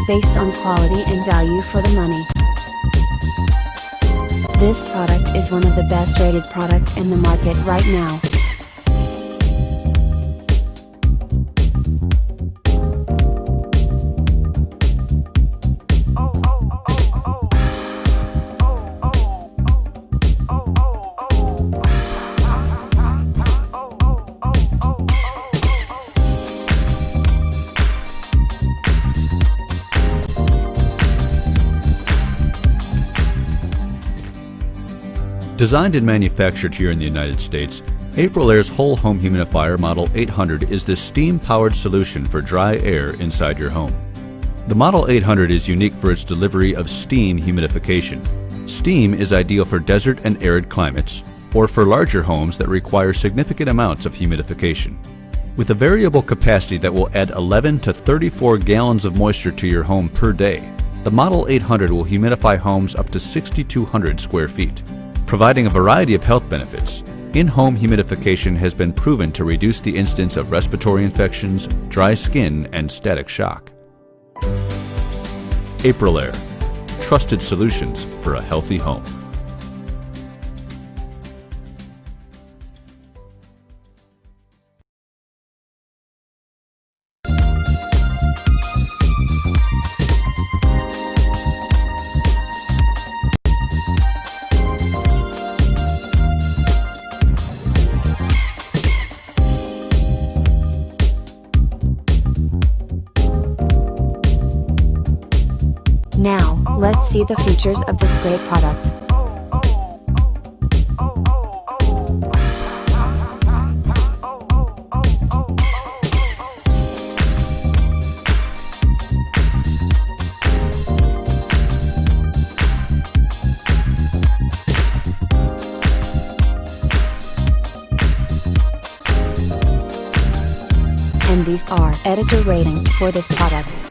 based on quality and value for the money. This product is one of the best rated product in the market right now. Designed and manufactured here in the United States, Aprilaire's Whole Home Humidifier Model 800 is the steam-powered solution for dry air inside your home. The Model 800 is unique for its delivery of steam humidification. Steam is ideal for desert and arid climates, or for larger homes that require significant amounts of humidification. With a variable capacity that will add 11 to 34 gallons of moisture to your home per day, the Model 800 will humidify homes up to 6,200 square feet. Providing a variety of health benefits, in-home humidification has been proven to reduce the incidence of respiratory infections, dry skin, and static shock. Aprilaire, trusted solutions for a healthy home. Now, let's see the features of this great product. And these are editor rating for this product.